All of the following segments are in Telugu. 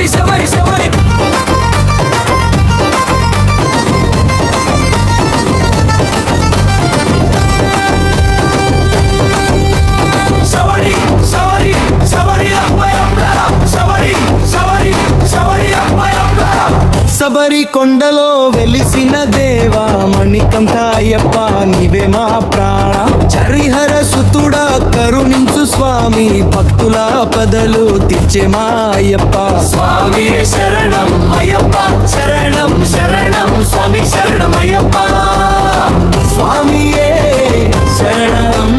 శబరి శబరి శబరి కొండలో వెలిసిన దేవా మణికంఠ అయ్యప్ప నీవే మా ప్రాణ చరిహర సుతుడా కరుణించు స్వామి భక్తుల పదలు తీర్చే మా అయ్యప్ప స్వామి శరణం అయ్యప్ప శరణం శరణం స్వామి శరణం అయ్యప్ప స్వామియే శరణం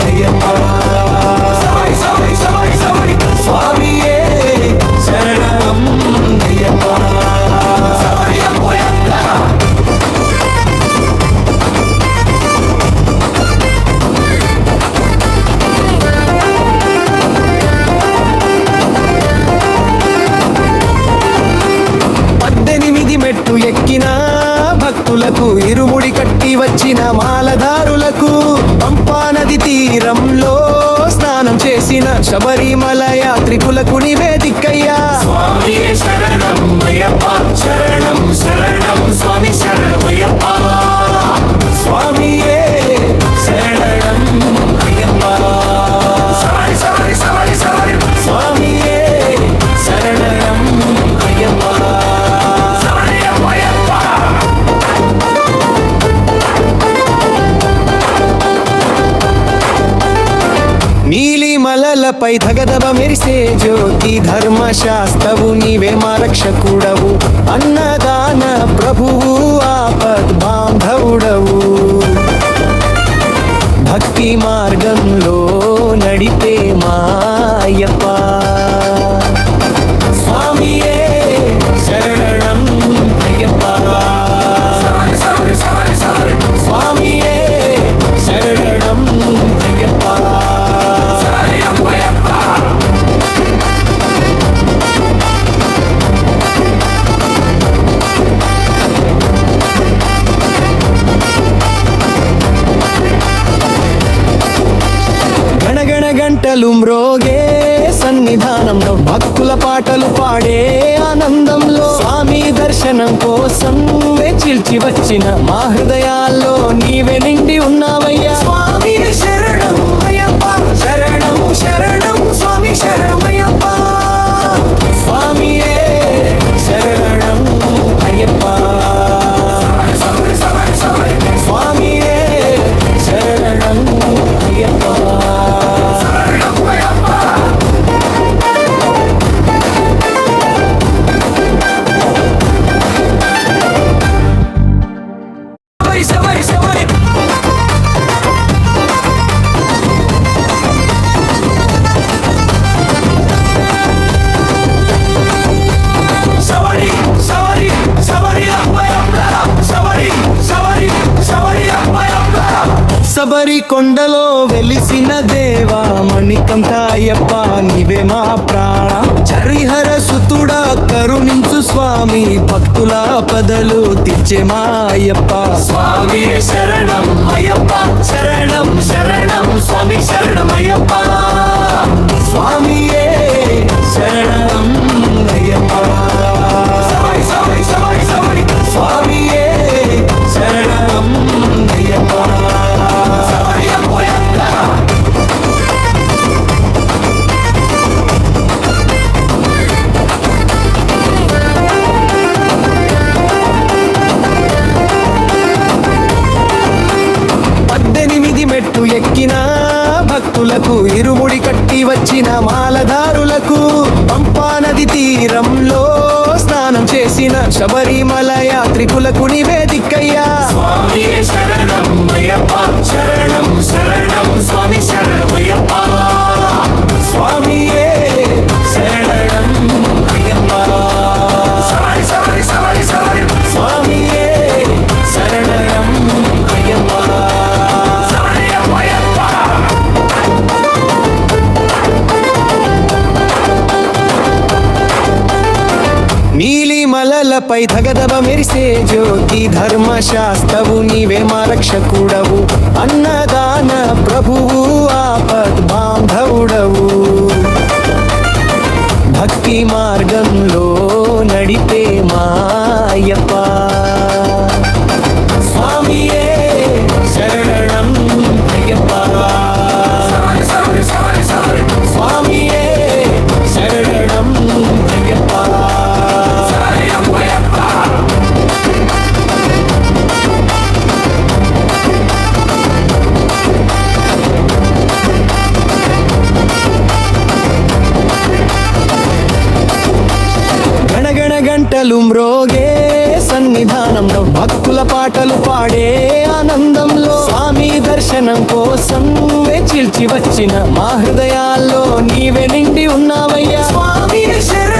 అయ్యప్ప స్వామియే శరణం అయ్యప్ప మెట్టు ఎక్కిన భక్తులకు ఇరుముడి కట్టి వచ్చిన మాలధారులకు పంపా నది తీరంలో స్నానం చేసిన శబరిమల యాత్రికులకు నివేదికయ్యా స్వామి శరణం అయ్యప్ప శరణం శరణం స్వామి శరణం అయ్యప్ప స్వామియే శరణం అయ్యప్ప స్వామియే శరణం అయ్యప్ప నీలిమలలపై ధగధగ మెరిసే జ్యోతి ధర్మశాస్త్రవు నీవే మా రక్షకుడవు అన్నదాన ప్రభువు ఆపద్ బాంధవుడవు భక్తి మార్గంలో నడిపే మా అయ్యప్ప స్వామియే శరణం అయ్యప్ప స్వామియే శరణం అయ్యప్ప గంటలు మ్రోగే సన్నిధానంలో భక్తుల పాటలు పాడే ఆనందంలో స్వామి దర్శనం కోసం చిల్చి వచ్చిన మా హృదయాల్లో నీవే నిండి ఉన్నావయ్యా స్వామి శరణం అయ్యప్ప శరణం శరణం స్వామి శరణం అయ్యప్ప స్వామియే శరణం అయ్యప్ప స్వామియే శరణం అయ్యప్ప శబరి కొండలో వెలిసిన దేవా మణికంఠ అయ్యప్ప నీవే మా ప్రాణ చరిహర సుతుడా కరుణించు స్వామి భక్తుల పదలు తీర్చే మా అయ్యప్ప స్వామి శరణం అయ్యప్ప శరణం శరణం స్వామి శరణం అయ్యప్ప స్వామియే శరణం అయ్యప్ప స్వామియే శరణం అయ్యప్ప మెట్టు ఎక్కిన భక్తులకు ఇరుముడి కట్టి వచ్చిన మాలధారులకు పంపా నది తీరంలో స్నానం చేసిన శబరిమల యాత్రికులకు నివేదికయ్యా స్వామి శరణం అయ్యప్ప శరణం శరణం స్వామి శరణం అయ్యప్ప స్వామియే శరణం అయ్యప్ప స్వామియే శరణం అయ్యప్ప నీలిమలలపై ధగధగ మెరిసే జ్యోతి ధర్మశాస్త్రవు నీవే మా రక్షకుడవు అన్నదాన ప్రభువు ఆపద్ బాంధవుడవు భక్తి మార్గంలో నడిపే మాయప్ప స్వామియే శరణం అయ్యప్ప స్వామియే శరణం అయ్యప్ప గణగణ గంటలు మ్రోగే సన్నిధానంలో భక్తుల పాటలు పాడే ఆనందంలో స్వామి దర్శనం కోసం వేచిల్చి వచ్చిన మా హృదయాల్లో నీవే నిండి ఉన్నావయ్యా స్వామి శరణం